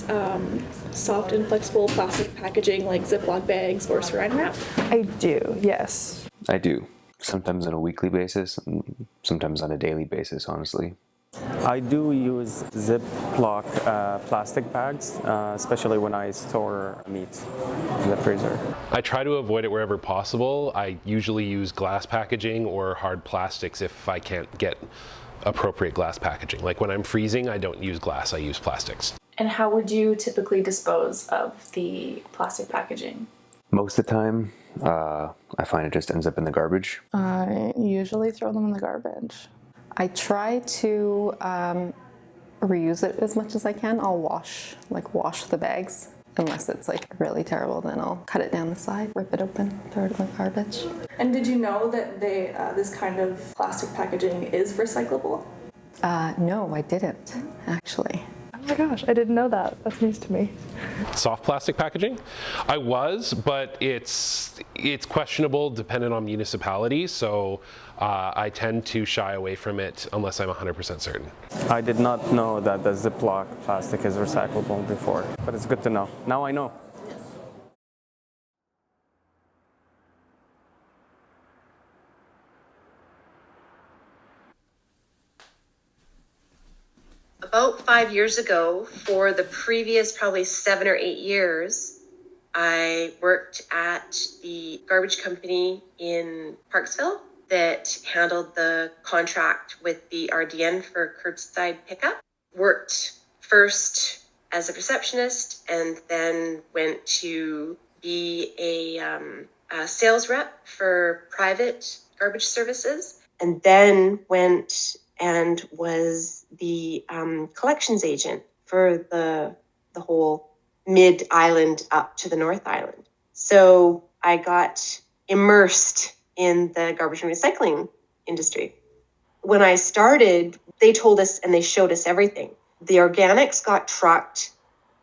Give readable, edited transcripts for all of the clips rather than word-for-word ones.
use soft and flexible plastic packaging like Ziploc bags or saran wrap? I do, yes. I do. Sometimes on a weekly basis, and sometimes on a daily basis, honestly. I do use Ziploc plastic bags, especially when I store meat in the freezer. I try to avoid it wherever possible. I usually use glass packaging or hard plastics if I can't get appropriate glass packaging. Like when I'm freezing, I don't use glass, I use plastics. And how would you typically dispose of the plastic packaging? Most of the time, I find it just ends up in the garbage. I usually throw them in the garbage. I try to reuse it as much as I can. I'll wash the bags. Unless it's like really terrible, then I'll cut it down the side, rip it open, throw it in the garbage. And did you know that this kind of plastic packaging is recyclable? No, I didn't, actually. Oh my gosh, I didn't know that. That's news to me. Soft plastic packaging? I was, but it's questionable dependent on municipality, so I tend to shy away from it unless I'm 100% certain. I did not know that the Ziploc plastic is recyclable before, but it's good to know. Now I know. About 5 years ago, for the previous probably 7 or 8 years, I worked at the garbage company in Parksville that handled the contract with the RDN for curbside pickup. Worked first as a receptionist and then went to be a sales rep for private garbage services, and then went and was the collections agent for the whole mid-island up to the North Island. So I got immersed in the garbage and recycling industry. When I started, they told us and they showed us everything. The organics got trucked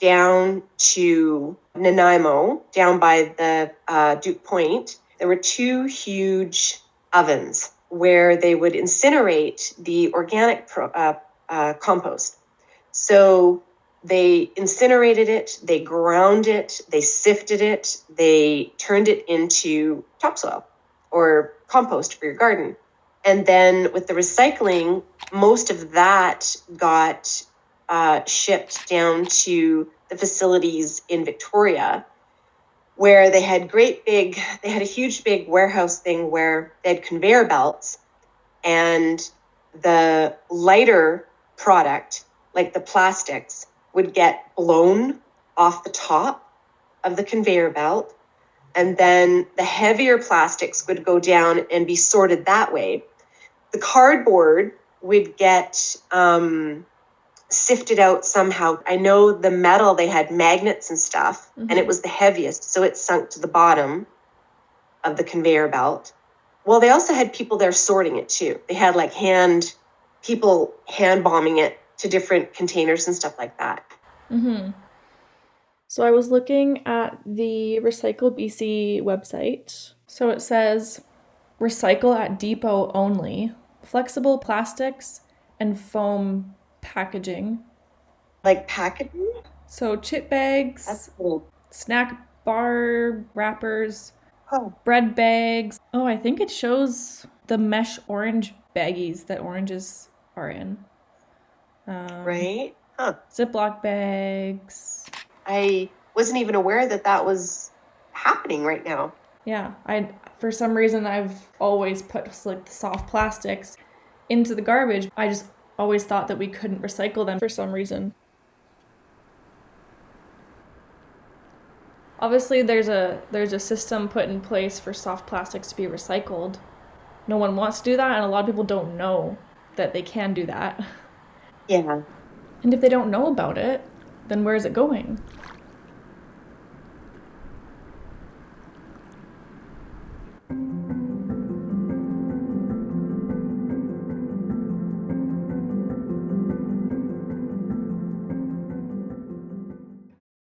down to Nanaimo, down by the Duke Point. There were 2 huge ovens where they would incinerate the organic compost. So they incinerated it, they ground it, they sifted it, they turned it into topsoil or compost for your garden. And then with the recycling, most of that got shipped down to the facilities in Victoria, where they had a huge big warehouse thing where they had conveyor belts, and the lighter product, like the plastics, would get blown off the top of the conveyor belt, and then the heavier plastics would go down and be sorted that way. The cardboard would get sifted out somehow. I know the metal, they had magnets and stuff, and it was the heaviest, so it sunk to the bottom of the conveyor belt. Well, they also had people there sorting it too. They had like people hand bombing it to different containers and stuff like that. So I was looking at the Recycle BC website. So it says, recycle at depot only, flexible plastics and foam packaging. Like packaging? So chip bags, That's cool. snack bar wrappers, Oh. bread bags. Oh, I think it shows the mesh orange baggies that oranges are in. Right? Huh. Ziploc bags. I wasn't even aware that was happening right now. Yeah, for some reason I've always put like the soft plastics into the garbage. I just always thought that we couldn't recycle them for some reason. Obviously there's a system put in place for soft plastics to be recycled. No one wants to do that, and a lot of people don't know that they can do that. Yeah. And if they don't know about it, then where is it going?